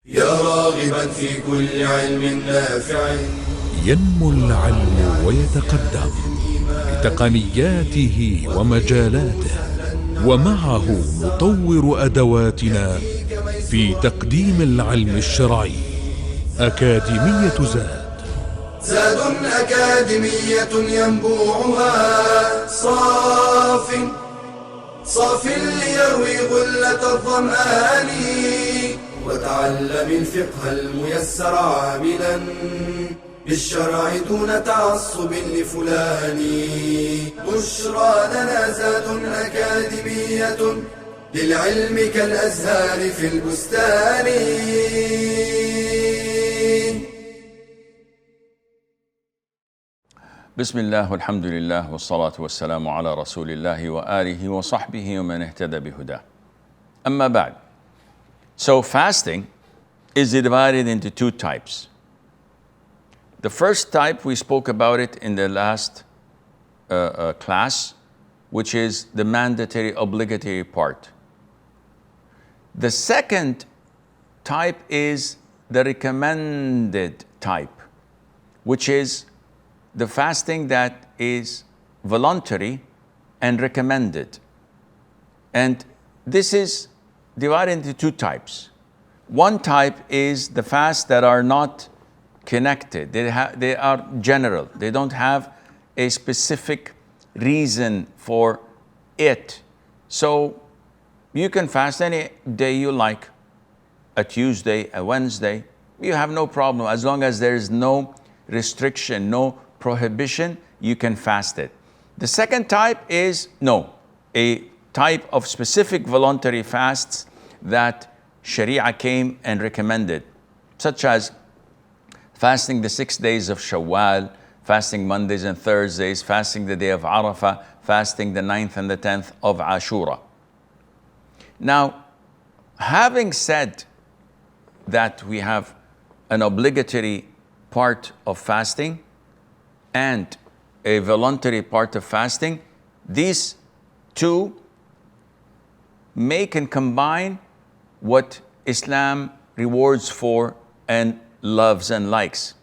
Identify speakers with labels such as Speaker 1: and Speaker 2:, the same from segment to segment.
Speaker 1: يا راغبا في كل علم نافع.
Speaker 2: ينمو العلم ويتقدم بتقنياته ومجالاته، ومعه نطور أدواتنا في تقديم العلم الشرعي. أكاديمية
Speaker 1: زاد أكاديمية ينبوعها صاف ليروي غلة الظمآن. وتعلم الفقه الميسر عاملا بالشرع دون تعصب لفلان. بشرى لنا زاد أكاديمية للعلم كالأزهار في البستان.
Speaker 3: بسم الله والحمد لله والصلاة والسلام على رسول الله وآله وصحبه ومن اهتدى بهداه. أما بعد. So fasting is divided into two types. The first type, we spoke about it in the last class, which is the mandatory obligatory part. The second type is the recommended type, which is the fasting that is voluntary and recommended. And this is divided into two types. One type is the fasts that are not connected. They are general. They don't have a specific reason for it. So you can fast any day you like, a Tuesday, a Wednesday. You have no problem. As long as there is no restriction, no prohibition, you can fast it. The second type is a type of specific voluntary fasts that Sharia came and recommended, such as fasting the 6 days of Shawwal, fasting Mondays and Thursdays, fasting the day of Arafah, fasting the 9th and the 10th of Ashura. Now, having said that we have an obligatory part of fasting and a voluntary part of fasting, these two make and combine what Islam rewards for and loves and likes.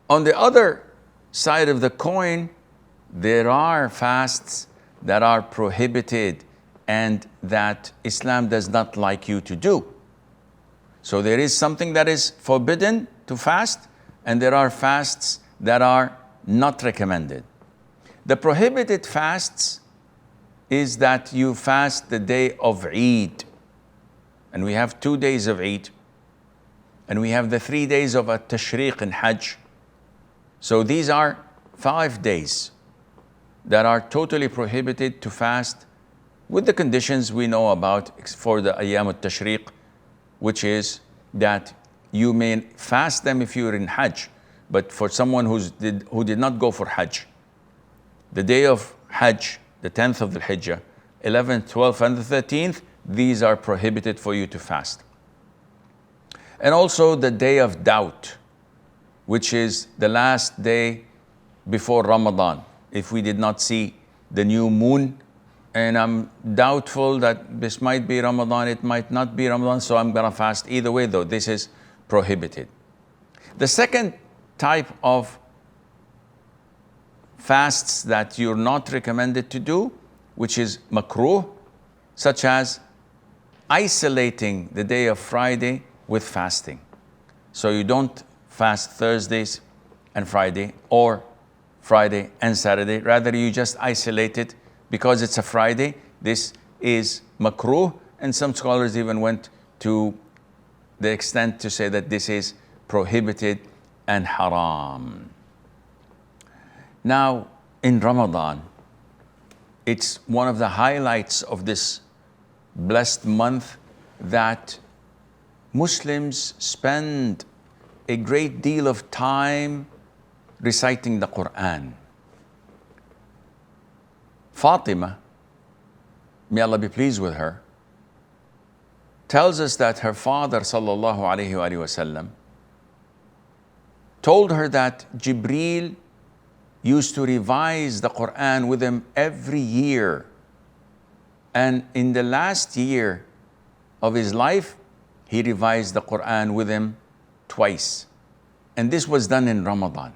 Speaker 3: On the other side of the coin, there are fasts that are prohibited and that Islam does not like you to do. So there is something that is forbidden to fast, and there are fasts that are not recommended. The prohibited fasts is that you fast the day of Eid. And we have 2 days of Eid. And we have the 3 days of At-Tashriq and Hajj. So these are 5 days that are totally prohibited to fast, with the conditions we know about for the Ayyam At-Tashriq, which is that you may fast them if you're in Hajj. But for someone who did not go for Hajj, the day of Hajj, the 10th of the Hijjah, 11th, 12th, and the 13th, these are prohibited for you to fast. And also the day of doubt, which is the last day before Ramadan. If we did not see the new moon, and I'm doubtful that this might be Ramadan, it might not be Ramadan, so I'm gonna fast. Either way though, this is prohibited. The second type of fasts that you're not recommended to do, which is makruh, such as isolating the day of Friday with fasting. So you don't fast Thursdays and Friday, or Friday and Saturday. Rather, you just isolate it because it's a Friday. This is makruh, and some scholars even went to the extent to say that this is prohibited and haram. Now, in Ramadan, it's one of the highlights of this blessed month that Muslims spend a great deal of time reciting the Quran. Fatima, may Allah be pleased with her, tells us that her father sallallahu alaihi wasallam told her that Jibreel used to revise the Quran with him every year. And in the last year of his life, he revised the Quran with him twice. And this was done in Ramadan.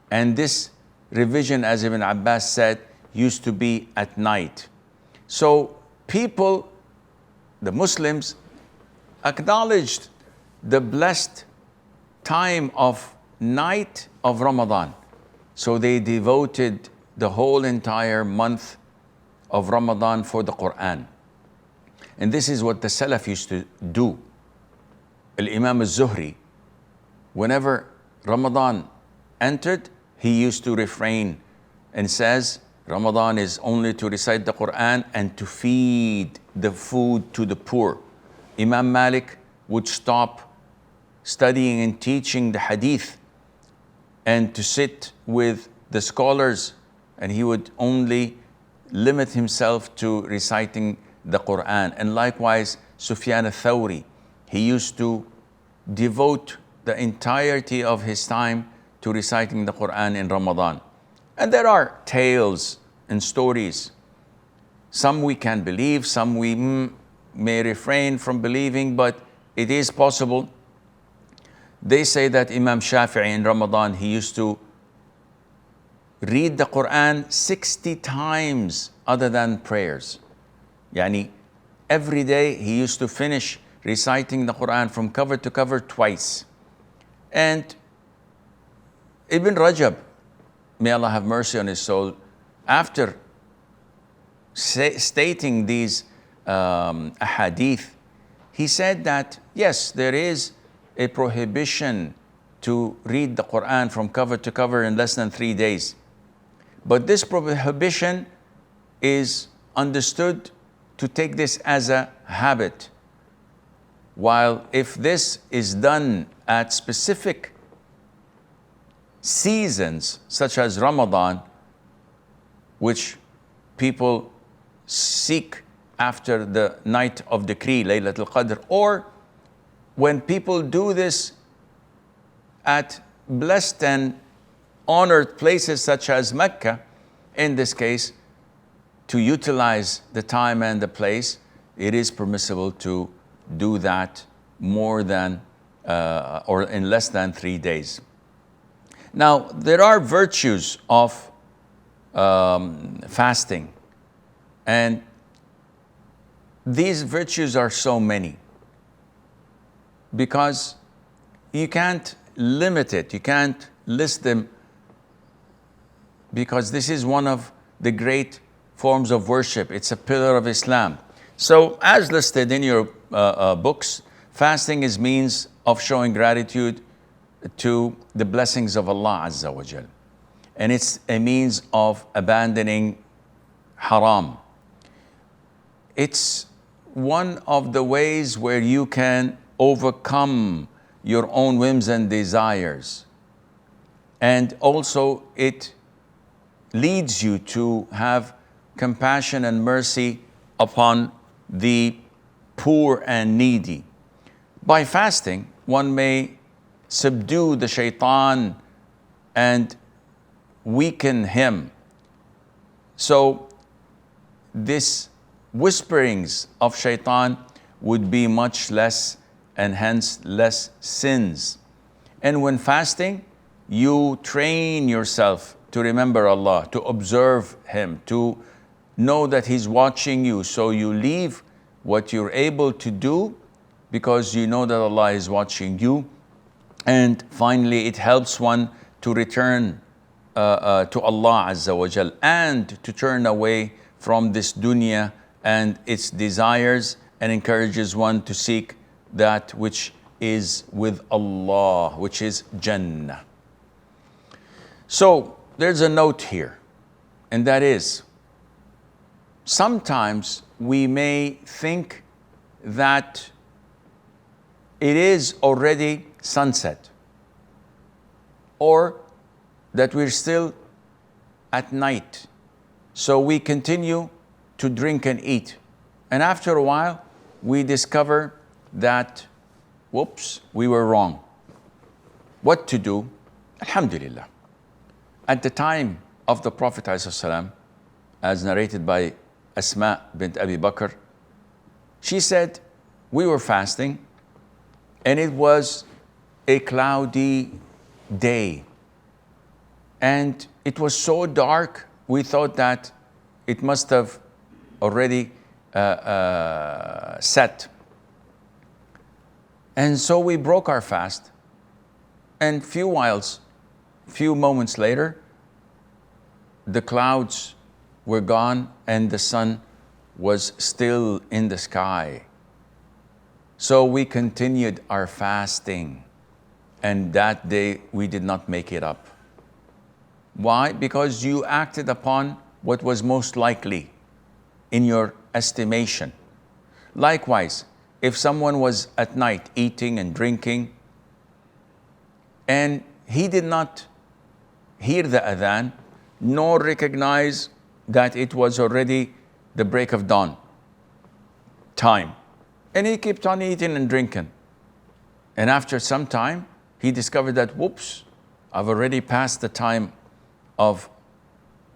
Speaker 3: And this revision, as Ibn Abbas said, used to be at night. So people, the Muslims, acknowledged the blessed time of night of Ramadan. So they devoted the whole entire month of Ramadan for the Quran. And this is what the Salaf used to do. Al-Imam al-Zuhri, whenever Ramadan entered, he used to refrain and says, Ramadan is only to recite the Quran and to feed the food to the poor. Imam Malik would stop studying and teaching the hadith and to sit with the scholars, and he would only limit himself to reciting the Quran. And likewise, Sufyan al-Thawri, he used to devote the entirety of his time to reciting the Quran in Ramadan. And there are tales and stories. Some we can believe, some we may refrain from believing, but it is possible. They say that Imam Shafi'i in Ramadan, he used to read the Quran 60 times other than prayers. Yani every day he used to finish reciting the Quran from cover to cover twice. And Ibn Rajab, may Allah have mercy on his soul, after stating these ahadith, he said that yes, there is a prohibition to read the Quran from cover to cover in less than 3 days. But this prohibition is understood to take this as a habit. While if this is done at specific seasons, such as Ramadan, which people seek after the night of decree, Laylatul Qadr, or when people do this at blessed and honored places such as Mecca, in this case, to utilize the time and the place, it is permissible to do that more than or in less than 3 days. Now, there are virtues of fasting, and these virtues are so many because you can't limit it, you can't list them, because this is one of the great forms of worship. It's a pillar of Islam. So as listed in your books, fasting is means of showing gratitude to the blessings of Allah Azza wa Jal. And it's a means of abandoning haram. It's one of the ways where you can overcome your own whims and desires. And also it leads you to have compassion and mercy upon the poor and needy. By fasting, one may subdue the shaitan and weaken him. So this whisperings of shaitan would be much less, and hence less sins. And when fasting, you train yourself to remember Allah, to observe Him, to know that He's watching you. So you leave what you're able to do because you know that Allah is watching you. And finally, it helps one to return to Allah Azza wa Jal and to turn away from this dunya and its desires, and encourages one to seek that which is with Allah, which is Jannah. So there's a note here, and that is, sometimes we may think that it is already sunset, or that we're still at night. So we continue to drink and eat. And after a while, we discover that, whoops, we were wrong. What to do? Alhamdulillah. At the time of the Prophet ﷺ, as narrated by Asma bint Abi Bakr, she said, we were fasting, and it was a cloudy day. And it was so dark, we thought that it must have already set. And so we broke our fast. And few moments later, the clouds were gone and the sun was still in the sky. So we continued our fasting. And that day we did not make it up. Why? Because you acted upon what was most likely in your estimation. Likewise, if someone was at night eating and drinking, and he did not hear the adhan, nor recognize that it was already the break of dawn time, and he kept on eating and drinking, and after some time, he discovered that, whoops, I've already passed the time of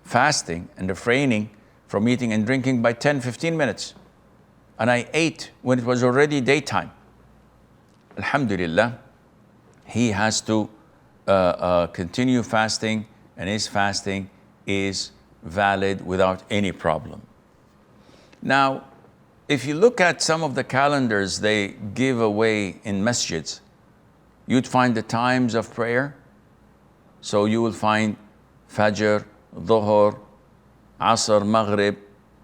Speaker 3: fasting and refraining from eating and drinking by 10-15 minutes. And I ate when it was already daytime. Alhamdulillah, he has to continue fasting, and his fasting is valid without any problem. Now, if you look at some of the calendars they give away in masjids, you'd find the times of prayer. So you will find Fajr, Dhuhr, Asr, Maghrib,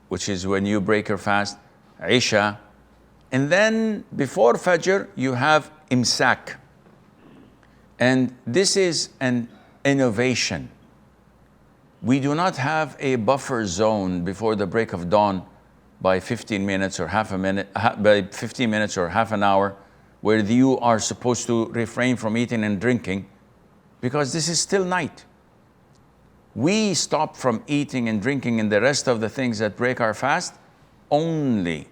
Speaker 3: which is when you break your fast, Isha. And then before Fajr, you have Imsak. And this is an innovation. We do not have a buffer zone before the break of dawn by 15 minutes or half an hour, where you are supposed to refrain from eating and drinking, because this is still night. We stop from eating and drinking and the rest of the things that break our fast only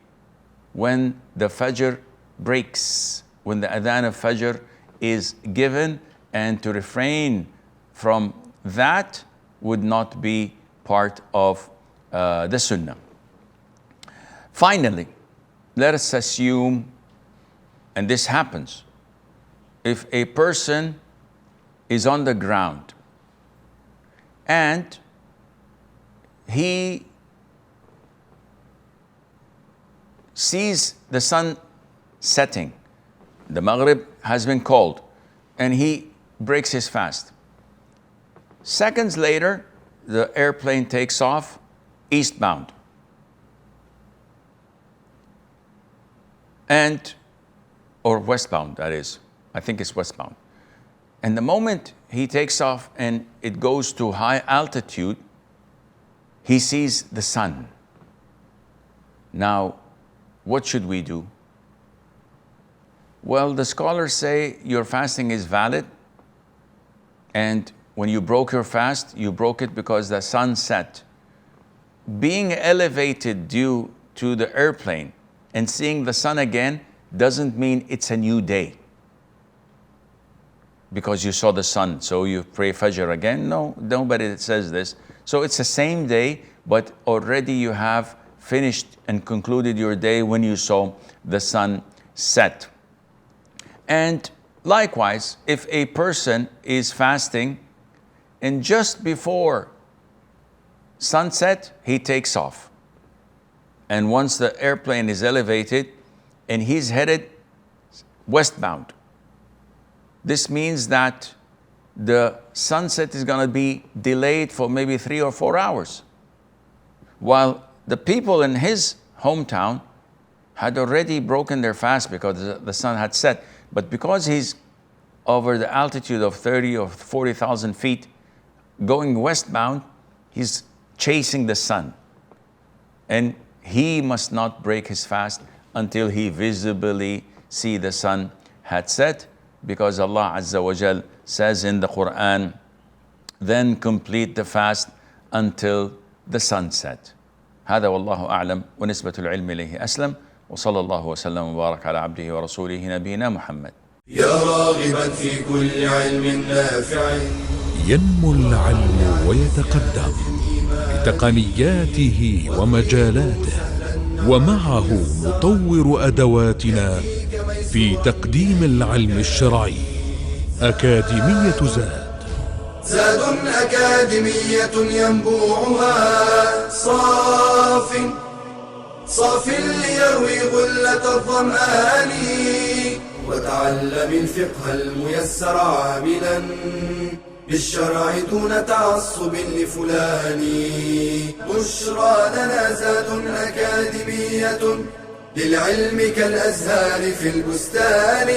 Speaker 3: when the Fajr breaks, when the adhan of Fajr is given, and to refrain from that would not be part of the Sunnah. Finally, let us assume, and this happens, if a person is on the ground and he sees the sun setting, the Maghrib has been called, and he breaks his fast. Seconds later, the airplane takes off eastbound. Or westbound, that is. I think it's westbound. And the moment he takes off and it goes to high altitude, he sees the sun. Now, what should we do? Well, the scholars say your fasting is valid, and when you broke your fast, you broke it because the sun set. Being elevated due to the airplane and seeing the sun again doesn't mean it's a new day because you saw the sun, so you pray Fajr again. No, nobody says this. So it's the same day, but already you have finished and concluded your day when you saw the sun set. And likewise, if a person is fasting and just before sunset, he takes off. And once the airplane is elevated and he's headed westbound, this means that the sunset is going to be delayed for maybe 3 or 4 hours. While the people in his hometown had already broken their fast because the sun had set. But because he's over the altitude of 30 or 40,000 feet, going westbound, he's chasing the sun. And he must not break his fast until he visibly see the sun had set, because Allah Azza wa Jal says in the Quran, then complete the fast until the sunset. هذا والله أعلم ونسبة العلم إليه أسلم وصلى الله وسلم وبارك على عبده ورسوله نبينا محمد.
Speaker 1: يا راغبا في كل علم نافع
Speaker 2: ينمو العلم ويتقدم بتقنياته ومجالاته ومعه نطور أدواتنا في تقديم العلم الشرعي. أكاديمية
Speaker 1: زاد أكاديمية ينبوعها صاف ليروي غلة الظمآن، وتعلم الفقه الميسر عاملا بالشرع دون تعصب لفلان. بشرى لنا زاد أكاديمية للعلم كالأزهار في البستان.